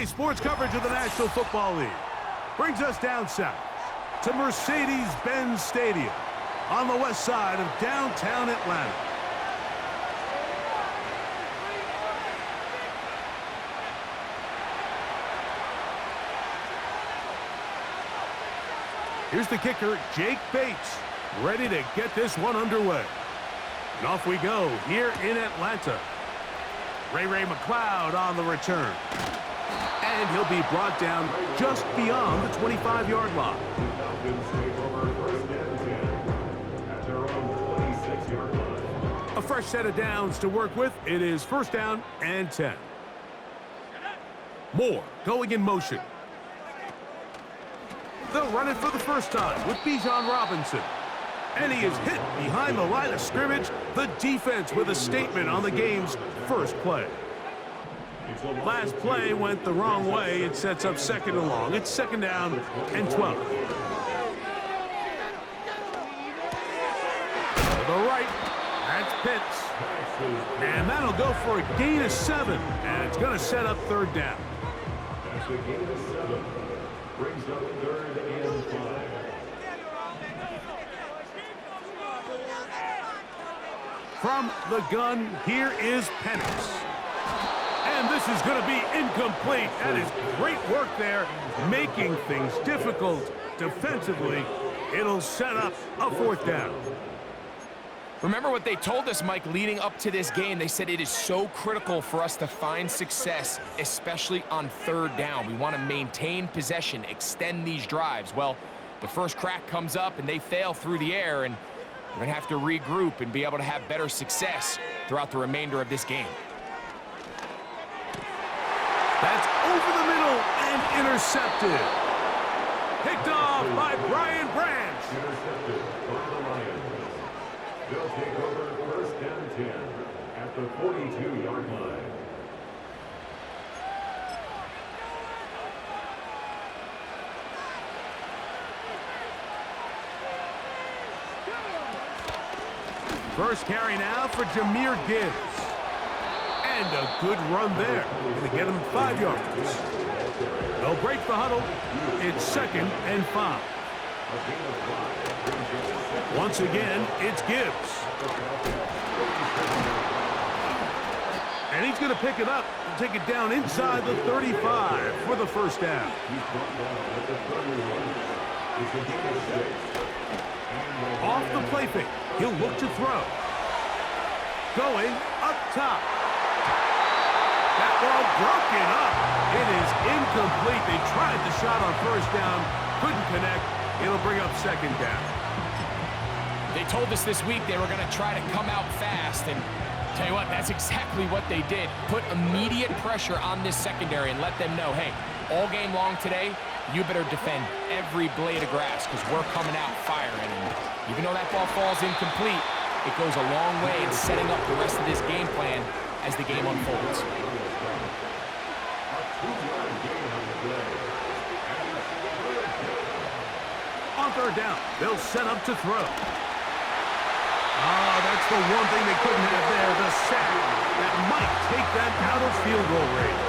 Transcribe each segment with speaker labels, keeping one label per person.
Speaker 1: Today's sports coverage of the National Football League brings us down south to Mercedes-Benz Stadium on the west side of downtown Atlanta. Here's the kicker, Jake Bates, ready to get this one underway. And off we go here in Atlanta. Ray McLeod on the return. And he'll be brought down just beyond the 25-yard line. A fresh set of downs to work with. It is first down and 10. Moore going in motion. They'll run it for the first time with Bijan Robinson. And he is hit behind the line of scrimmage. The defense with a statement on the game's first play. Last play went the wrong way. It sets up second and long. It's second down and 12. To the right, that's Pitts. And that'll go for a gain of 7. And it's going to set up third down.
Speaker 2: That's a gain of 7. Brings up third and 5.
Speaker 1: From the gun, here is Penix. And this is going to be incomplete. That is great work there, making things difficult defensively. It'll set up a fourth down.
Speaker 3: Remember what they told us, Mike, leading up to this game. They said it is so critical for us to find success, especially on third down. We want to maintain possession, extend these drives. Well, the first crack comes up and they fail through the air, and we're going to have to regroup and be able to have better success throughout the remainder of this game.
Speaker 1: That's over the middle and intercepted. Picked off by Brian Branch.
Speaker 2: Intercepted by the Lions. They'll take over first and 10 at the 42-yard line.
Speaker 1: First carry now for Jahmyr Gibbs. And a good run there. Going to get him 5 yards. They'll break the huddle. It's second and 5. Once again, it's Gibbs. And he's going to pick it up and take it down inside the 35 for the first down. Off the play fake. He'll look to throw. Going up top. That ball broken up. It is incomplete. They tried the shot on first down. Couldn't connect. It'll bring up second down.
Speaker 3: They told us this week they were going to try to come out fast, and tell you what, that's exactly what they did. Put immediate pressure on this secondary and let them know, hey, all game long today, you better defend every blade of grass because we're coming out firing. And even though that ball falls incomplete, it goes a long way in setting up the rest of this game plan as the game unfolds.
Speaker 1: On third down, they'll set up to throw. That's the one thing they couldn't have there, the sack that might take them out of field goal range.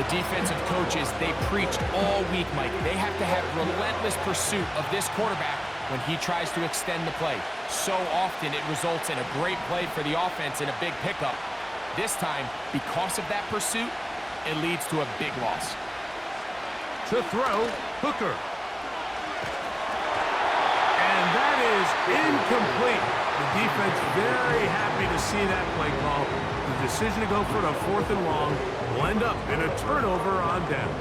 Speaker 3: The defensive coaches, they preached all week, Mike. They have to have relentless pursuit of this quarterback when he tries to extend the play. So often it results in a great play for the offense and a big pickup. This time, because of that pursuit, it leads to a big loss.
Speaker 1: To throw, Hooker. And that is incomplete. The defense very happy to see that play call. The decision to go for the fourth and long will end up in a turnover on downs.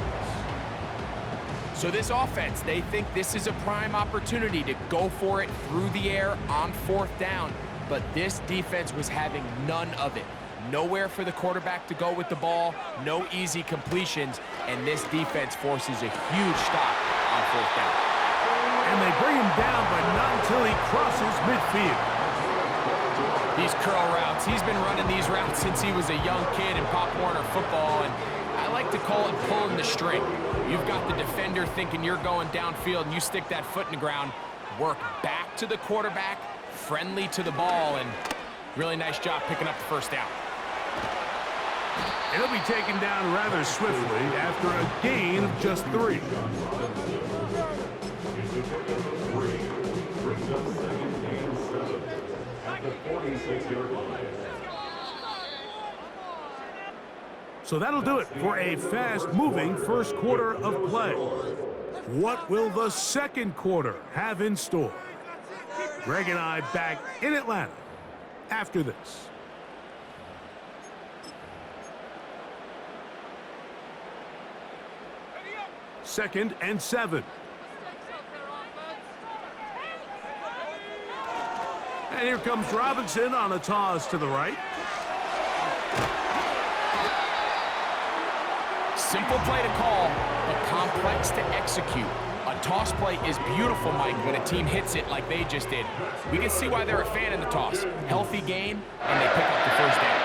Speaker 3: So this offense, they think this is a prime opportunity to go for it through the air on fourth down. But this defense was having none of it. Nowhere for the quarterback to go with the ball, no easy completions, and this defense forces a huge stop on fourth down.
Speaker 1: And they bring him down, but not until he crosses midfield.
Speaker 3: These curl routes, he's been running these routes since he was a young kid in Pop Warner football, and I like to call it pulling the string. You've got the defender thinking you're going downfield, and you stick that foot in the ground, work back to the quarterback, friendly to the ball, and really nice job picking up the first down.
Speaker 1: It'll be taken down rather swiftly after a gain of just 3.
Speaker 2: It's a pickup of 3. Brings up second and 7 at the 46-yard line.
Speaker 1: So that'll do it for a fast-moving first quarter of play. What will the second quarter have in store? Greg and I back in Atlanta after this. Second and 7. And here comes Robinson on a toss to the right.
Speaker 3: Simple play to call, but complex to execute. A toss play is beautiful, Mike, when a team hits it like they just did. We can see why they're a fan in the toss. Healthy gain, and they pick up the first down.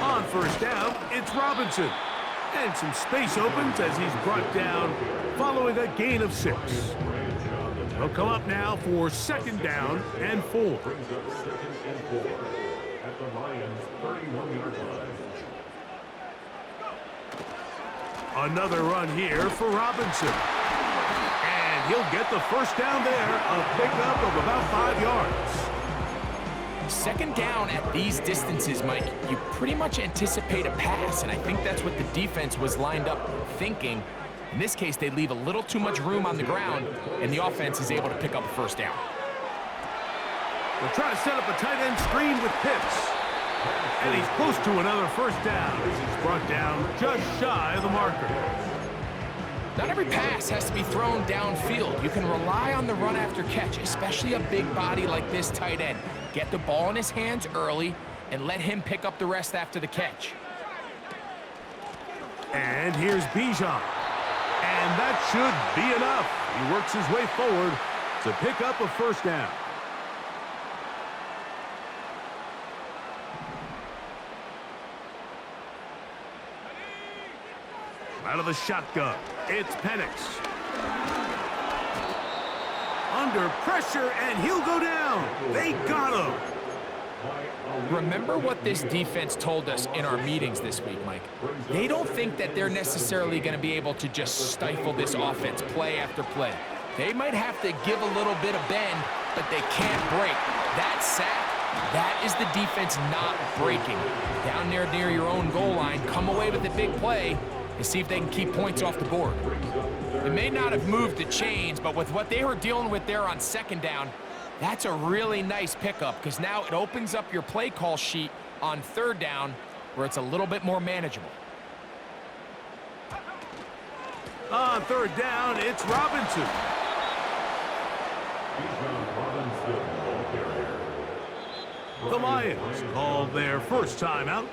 Speaker 1: On first down, it's Robinson. And some space opens as he's brought down following a gain of 6. He'll come up now for second down and 4.
Speaker 2: Brings up second and 4 at the Lions' 31-yard line.
Speaker 1: Another run here for Robinson. And he'll get the first down there, a pickup of about 5 yards.
Speaker 3: Second down at these distances, Mike, you pretty much anticipate a pass, and I think that's what the defense was lined up thinking. In this case, they leave a little too much room on the ground, and the offense is able to pick up a first down.
Speaker 1: They'll try to set up a tight end screen with Pitts. And he's close to another first down as he's brought down just shy of the marker.
Speaker 3: Not every pass has to be thrown downfield. You can rely on the run after catch, especially a big body like this tight end. Get the ball in his hands early and let him pick up the rest after the catch.
Speaker 1: And here's Bijan. And that should be enough. He works his way forward to pick up a first down. Out of the shotgun, it's Penix. Under pressure, and he'll go down. They got him.
Speaker 3: Remember what this defense told us in our meetings this week, Mike. They don't think that they're necessarily going to be able to just stifle this offense play after play. They might have to give a little bit of bend, but they can't break. That sack, that is the defense not breaking. Down there near your own goal line, come away with a big play and see if they can keep points off the board. It may not have moved the chains, but with what they were dealing with there on second down, that's a really nice pickup because now it opens up your play call sheet on third down where it's a little bit more manageable.
Speaker 1: On third down, it's Robinson. The Lions called their first timeout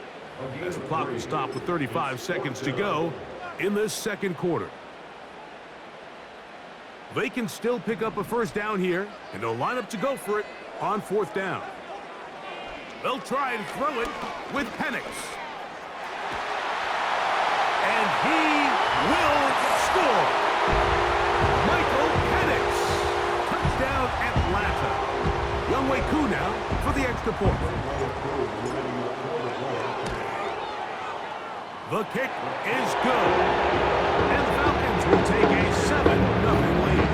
Speaker 1: as the clock will stop with 35 seconds to go in this second quarter. They can still pick up a first down here, and they'll line up to go for it on fourth down. They'll try and throw it with Penix. And he will score. Michael Penix. Touchdown Atlanta. Younghoe Koo now for the extra point. The kick is good. And the Falcons will take a 7-0 lead.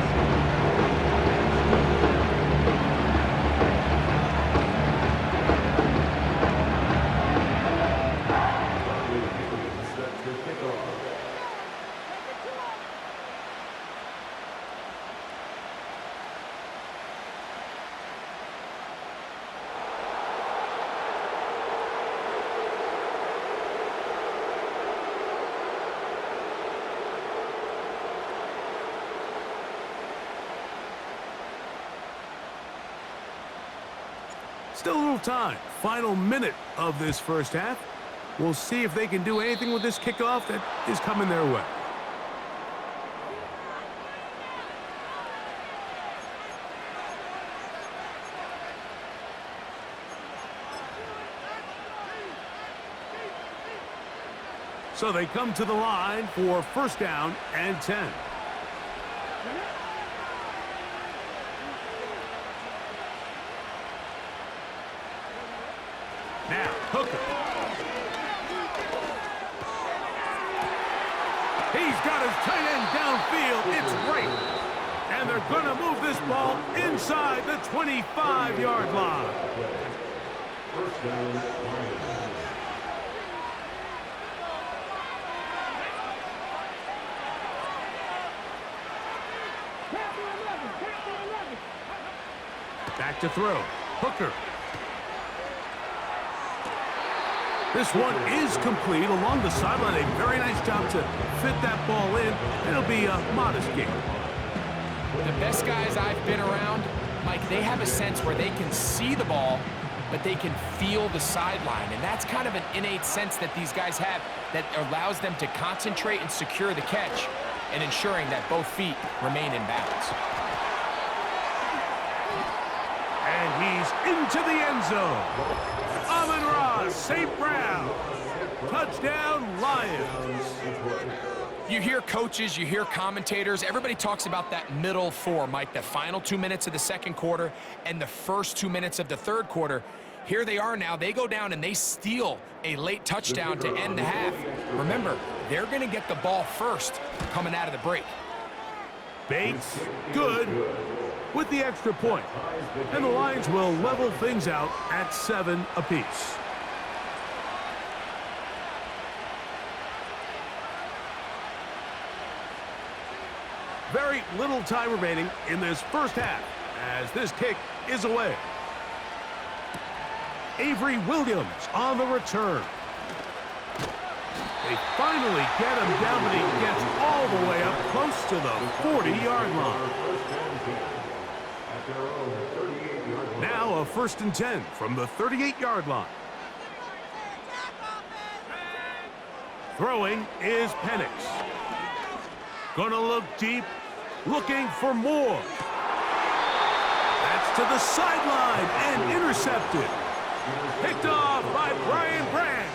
Speaker 1: Still a little time. Final minute of this first half. We'll see if they can do anything with this kickoff that is coming their way. So they come to the line for first down and 10. Now, Hooker He's got his tight end downfield. It's right. And they're going to move this ball inside the 25-yard line.
Speaker 2: First down, Lions.
Speaker 1: Back to throw. Hooker. This one is complete along the sideline. A very nice job to fit that ball in. It'll be a modest gain.
Speaker 3: The best guys I've been around, Mike, they have a sense where they can see the ball, but they can feel the sideline. And that's kind of an innate sense that these guys have that allows them to concentrate and secure the catch and ensuring that both feet remain in balance.
Speaker 1: And he's into the end zone. Amon-Ra St. Brown. Touchdown, Lions.
Speaker 3: You hear coaches, you hear commentators, everybody talks about that middle four, Mike, the final 2 minutes of the second quarter and the first 2 minutes of the third quarter. Here they are now. They go down and they steal a late touchdown to end the half. Remember, they're going to get the ball first coming out of the break.
Speaker 1: Bates, good, with the extra point. And the Lions will level things out at 7 apiece. Very little time remaining in this first half as this kick is away. Avery Williams on the return. They finally get him down, but he gets all the way up close to the 40-yard line. Now a 1st and 10 from the 38-yard line. Throwing is Penix. Gonna look deep, looking for more. That's to the sideline and intercepted. Picked off by Brian Branch.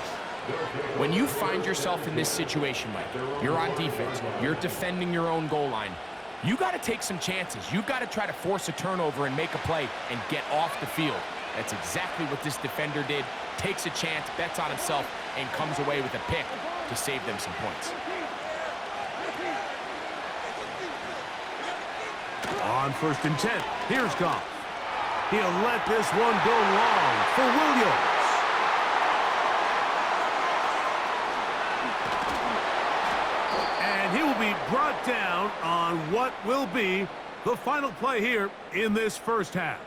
Speaker 3: When you find yourself in this situation, Mike, you're on defense, you're defending your own goal line, you got to take some chances. You've got to try to force a turnover and make a play and get off the field. That's exactly what this defender did. Takes a chance, bets on himself, and comes away with a pick to save them some points.
Speaker 1: On 1st and 10, here's Goff. He'll let this one go long for Williams. And he will be brought down on what will be the final play here in this first half.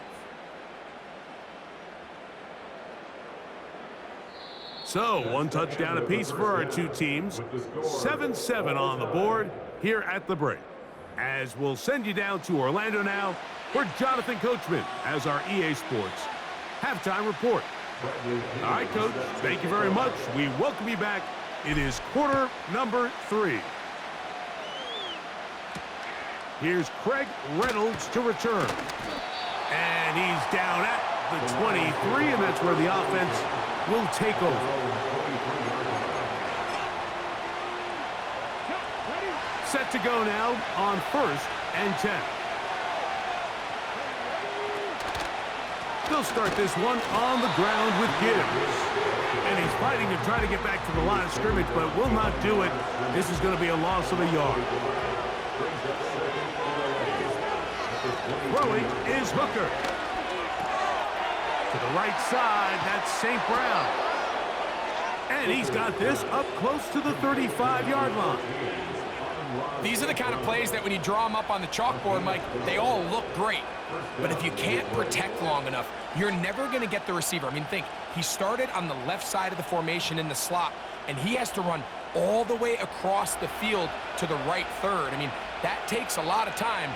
Speaker 1: So, 1 touchdown apiece for our two teams. 7-7 on the board here at the break. As we'll send you down to Orlando now, where Jonathan Coachman has our EA Sports halftime report. All right, Coach, thank you very much. We welcome you back. It is quarter number 3. Here's Craig Reynolds to return. And he's down at the 23, and that's where the offense will take over. Set to go now on 1st and 10. They'll start this one on the ground with Gibbs. And he's fighting to try to get back to the line of scrimmage, but will not do it. This is going to be a loss of a yard. Throwing is Hooker. To the right side, that's St. Brown. And he's got this up close to the 35-yard line.
Speaker 3: These are the kind of plays that when you draw them up on the chalkboard, Mike, they all look great. But if you can't protect long enough, you're never going to get the receiver. I mean, think, he started on the left side of the formation in the slot, and he has to run all the way across the field to the right third. I mean, that takes a lot of time.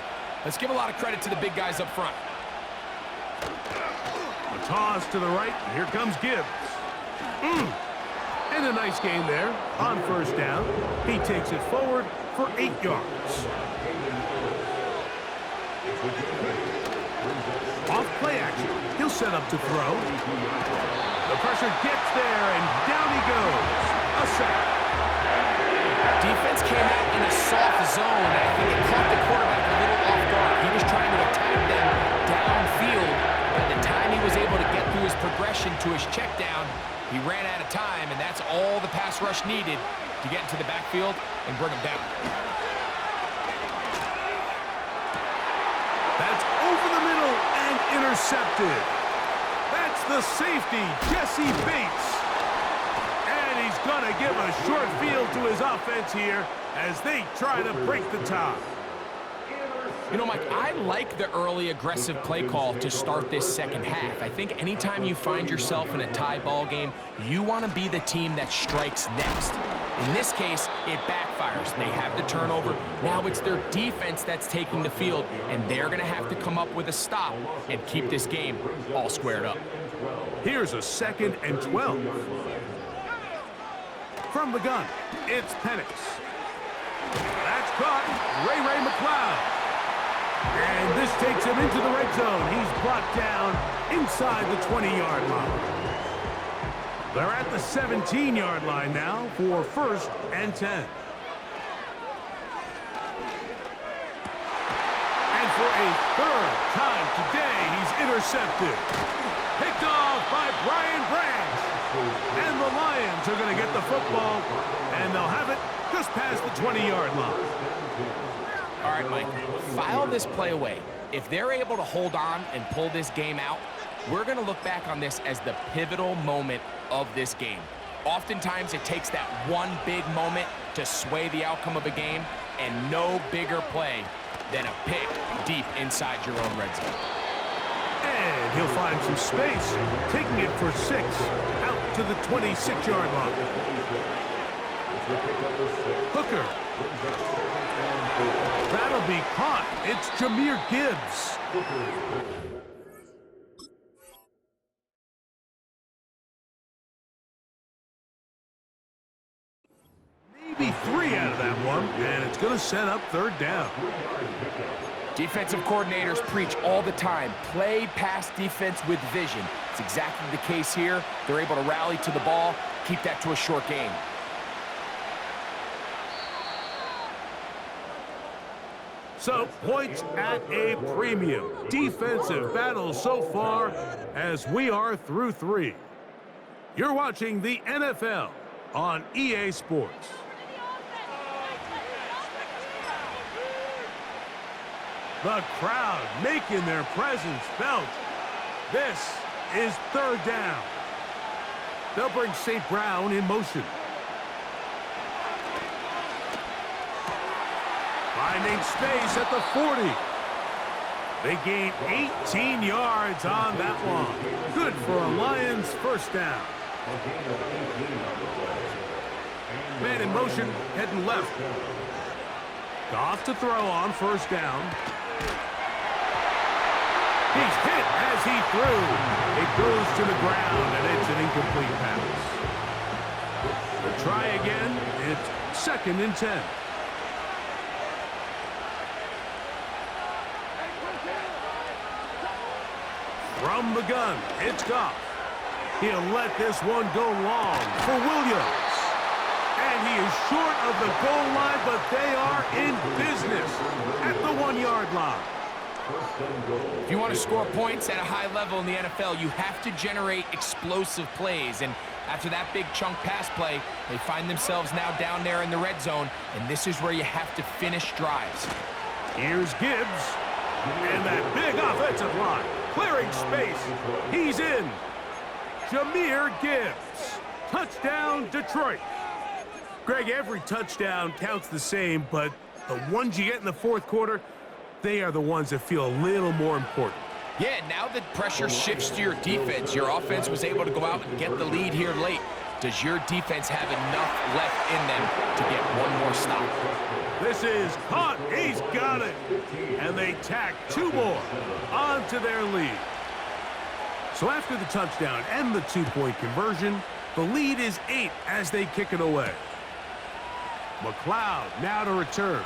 Speaker 3: Let's give a lot of credit to the big guys up front.
Speaker 1: A toss to the right, and here comes Gibbs. And a nice gain there on 1st down. He takes it forward for 8 yards. Off play action. He'll set up to throw. The pressure gets there, and down he goes. A sack.
Speaker 3: Defense came out in a soft zone. I think it caught the quarterback a little off guard. He was trying to attack them downfield. By the time he was able to get through his progression to his check down, he ran out of time, and that's all the pass rush needed to get into the backfield and bring him down.
Speaker 1: That's over the middle and intercepted. That's the safety, Jesse Bates. And he's going to give a short field to his offense here as they try to break the tie.
Speaker 3: You know, Mike, I like the early aggressive play call to start this second half. I think anytime you find yourself in a tie ball game, you want to be the team that strikes next. In this case, it backfires. They have the turnover. Now it's their defense that's taking the field, and they're going to have to come up with a stop and keep this game all squared up.
Speaker 1: Here's a 2nd and 12. From the gun, it's Penix. That's caught. Ray McLeod. And this takes him into the red zone. He's brought down inside the 20-yard line. They're at the 17-yard line now for 1st and 10. And for a 3rd time today, he's intercepted. Picked off by Brian Branch. And the Lions are going to get the football, and they'll have it just past the 20-yard line.
Speaker 3: All right, Mike, file this play away. If they're able to hold on and pull this game out, we're going to look back on this as the pivotal moment of this game. Oftentimes, it takes that one big moment to sway the outcome of a game, and no bigger play than a pick deep inside your own red zone.
Speaker 1: And he'll find some space, taking it for 6 out to the 26-yard line. Hooker. That'll be caught. It's Jahmyr Gibbs. Maybe 3 out of that one, and it's going to set up 3rd down.
Speaker 3: Defensive coordinators preach all the time, play pass defense with vision. It's exactly the case here. They're able to rally to the ball, keep that to a short game.
Speaker 1: So, points at a premium. Defensive battle so far as we are through 3. You're watching the NFL on EA Sports. The crowd making their presence felt. This is 3rd down. They'll bring St. Brown in motion. Finding space at the 40. They gain 18 yards on that one. Good for a Lions 1st down. Man in motion, heading left. Goff to throw on 1st down. He's hit as he threw. It goes to the ground, and it's an incomplete pass. They'll try again. It's 2nd and 10. From the gun, it's Goff. He'll let this one go long for Williams. And he is short of the goal line, but they are in business at the 1-yard line.
Speaker 3: If you want to score points at a high level in the NFL, you have to generate explosive plays. And after that big chunk pass play, they find themselves now down there in the red zone, and this is where you have to finish drives.
Speaker 1: Here's Gibbs. And that big offensive line. Clearing space. He's in. Jahmyr Gibbs. Touchdown, Detroit. Greg, every touchdown counts the same, but the ones you get in the 4th quarter, they are the ones that feel a little more important.
Speaker 3: Yeah, now that pressure shifts to your defense, your offense was able to go out and get the lead here late. Does your defense have enough left in them to get one more stop?
Speaker 1: This is caught. He's got it. And they tack 2 more onto their lead. So after the touchdown and the 2-point conversion, the lead is 8 as they kick it away. McLeod now to return.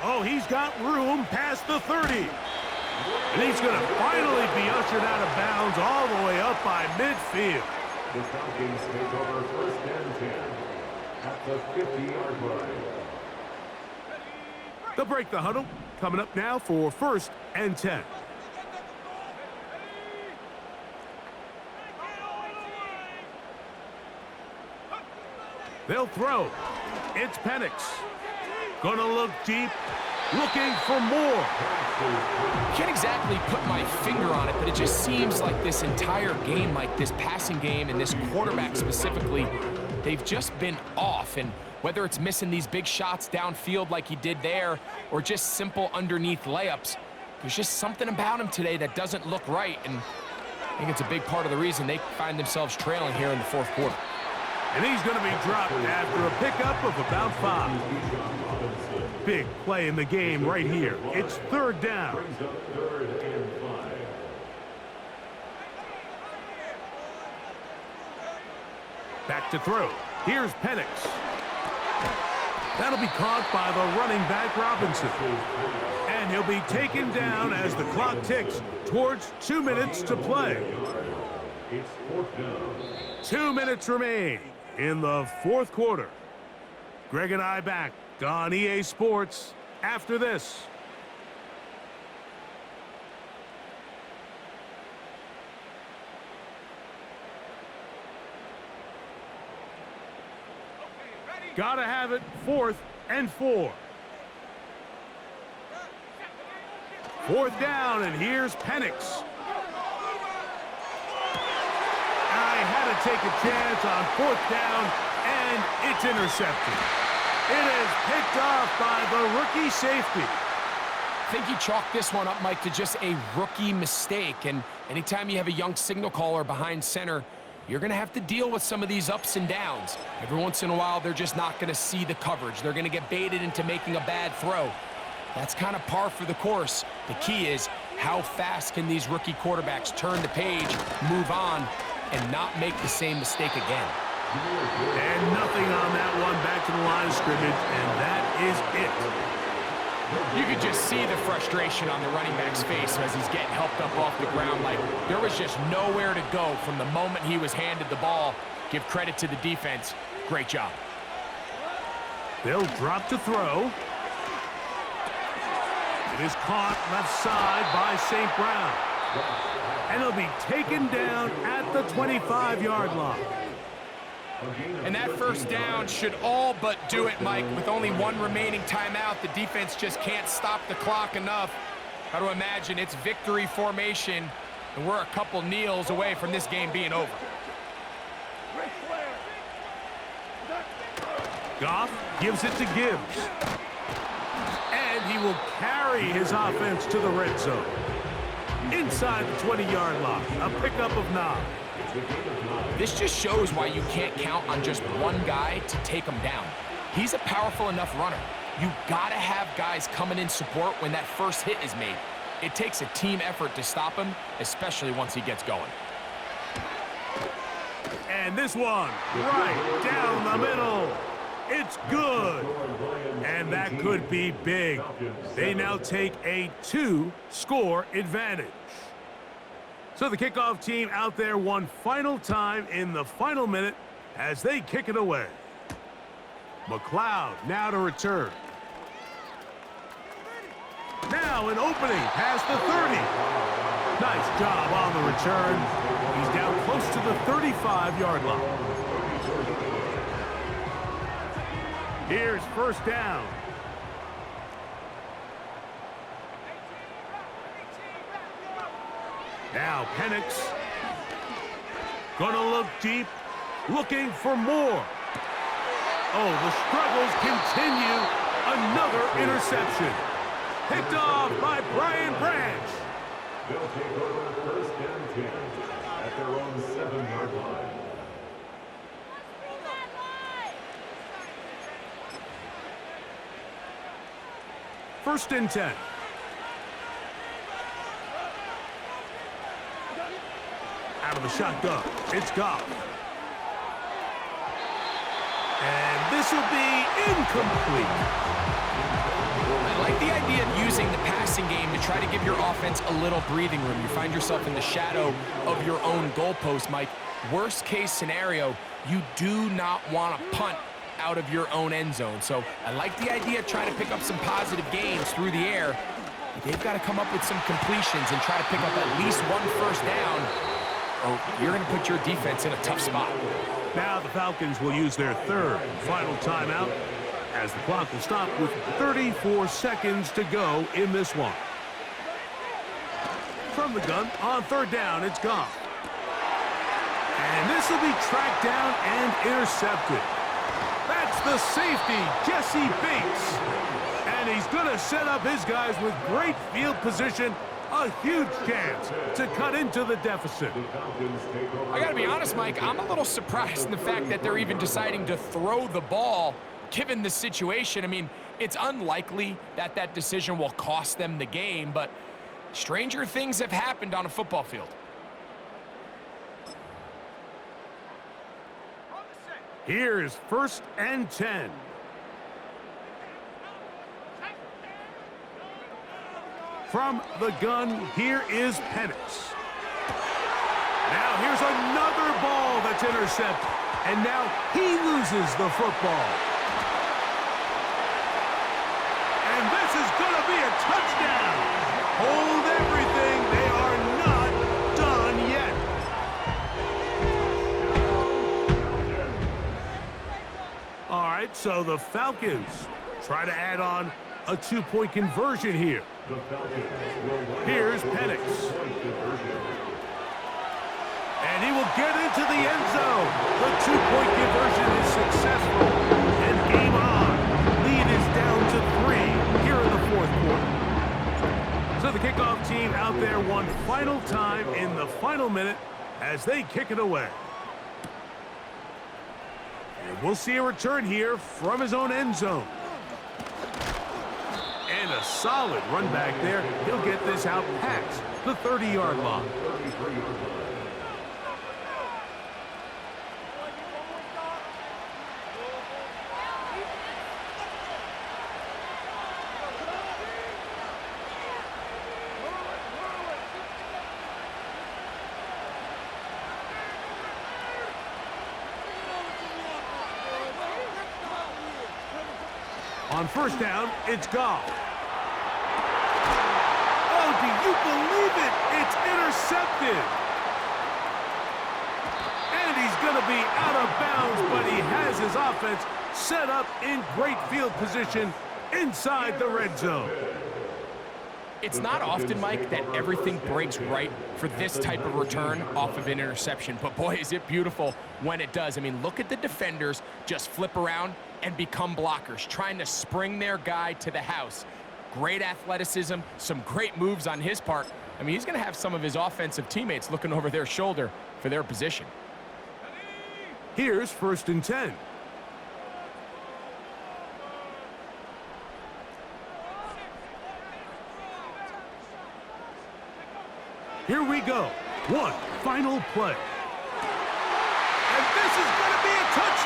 Speaker 1: Oh, he's got room past the 30. And he's going to finally be ushered out of bounds all the way up by midfield.
Speaker 2: The Falcons take over 1st and 10 at the 50-yard line.
Speaker 1: They'll break the huddle. Coming up now for 1st and 10. They'll throw. It's Penix. Gonna look deep, looking for more.
Speaker 3: Can't exactly put my finger on it, but it just seems like this entire game, like this passing game and this quarterback specifically, they've just been off. And whether it's missing these big shots downfield like he did there or just simple underneath layups, there's just something about him today that doesn't look right. And I think it's a big part of the reason they find themselves trailing here in the fourth quarter.
Speaker 1: And he's going to be dropped after a pickup of about 5. Big play in the game right here. It's third down. Back to throw. Here's Penix. That'll be caught by the running back Robinson. And he'll be taken down as the clock ticks towards 2 minutes to play. 2 minutes remain in the fourth quarter. Greg and I back on EA Sports after this. Gotta have it, 4th and 4. 4th down, and here's Penix. I had to take a chance on 4th down, and it's intercepted. It is picked off by the rookie safety.
Speaker 3: I think you chalk this one up, Mike, to just a rookie mistake. And anytime you have a young signal caller behind center, you're going to have to deal with some of these ups and downs. Every once in a while, they're just not going to see the coverage. They're going to get baited into making a bad throw. That's kind of par for the course. The key is how fast can these rookie quarterbacks turn the page, move on, and not make the same mistake again.
Speaker 1: And nothing on that one, back to the line of scrimmage, and that is it.
Speaker 3: You could just see the frustration on the running back's face as he's getting helped up off the ground. Like, there was just nowhere to go from the moment he was handed the ball. Give credit to the defense. Great job.
Speaker 1: They'll drop to throw. It is caught left side by St. Brown. And he'll be taken down at the 25-yard line.
Speaker 3: And that first down should all but do it, Mike. With only one remaining timeout, the defense just can't stop the clock enough. Got to imagine it's victory formation, and we're a couple kneels away from this game being over.
Speaker 1: Goff gives it to Gibbs. And he will carry his offense to the red zone. Inside the 20-yard line, a pickup of 9.
Speaker 3: This just shows why you can't count on just one guy to take him down. He's a powerful enough runner. You gotta have guys coming in support when that first hit is made. It takes a team effort to stop him, especially once he gets going.
Speaker 1: And this one, right down the middle. It's good. And that could be big. They now take a 2-score advantage. So the kickoff team out there one final time in the final minute as they kick it away. McLeod now to return. Now an opening past the 30. Nice job on the return. He's down close to the 35-yard line. Here's first down. Now Penix. Gonna look deep, looking for more. Oh, the struggles continue. Another interception. Picked off by Brian Branch.
Speaker 2: They'll take over first and 10 at their own 7-yard line.
Speaker 1: First and 10. Out of the shotgun, it's Goff. And this will be incomplete.
Speaker 3: I like the idea of using the passing game to try to give your offense a little breathing room. You find yourself in the shadow of your own goalpost, Mike. Worst case scenario, you do not want to punt out of your own end zone. So I like the idea of trying to pick up some positive gains through the air. But they've got to come up with some completions and try to pick up at least one first down, or you're going to put your defense in a tough spot.
Speaker 1: Now the Falcons will use their third and final timeout as the clock will stop with 34 seconds to go in this one. From the gun, on third down, it's Goff. And this will be tracked down and intercepted. That's the safety, Jesse Bates. And he's going to set up his guys with great field position. A huge chance to cut into the deficit.
Speaker 3: I got to be honest, Mike, I'm a little surprised in the fact that they're even deciding to throw the ball given the situation. I mean, it's unlikely that that decision will cost them the game, but stranger things have happened on a football field.
Speaker 1: Here is 1st and 10. From the gun, here is Penix. Now here's another ball that's intercepted. And now he loses the football. And this is going to be a touchdown. Hold everything. They are not done yet. All right, so the Falcons try to add on a 2-point conversion here. Here's Penix. And he will get into the end zone. The 2-point conversion is successful. And game on. Lead is down to 3 here in the 4th quarter. So the kickoff team out there one final time in the final minute as they kick it away. And we'll see a return here from his own end zone. And a solid run back there. He'll get this out past the 30-yard line. On 1st down, it's Goff. Oh, do you believe it? It's intercepted. And he's going to be out of bounds, but he has his offense set up in great field position inside the red zone.
Speaker 3: It's not often, Mike, that everything breaks right for this type of return off of an interception. But, boy, is it beautiful when it does. I mean, look at the defenders just flip around and become blockers, trying to spring their guy to the house. Great athleticism, some great moves on his part. I mean, he's going to have some of his offensive teammates looking over their shoulder for their position.
Speaker 1: Here's 1st and 10. Here we go. One final play. And this is going to be a touchdown.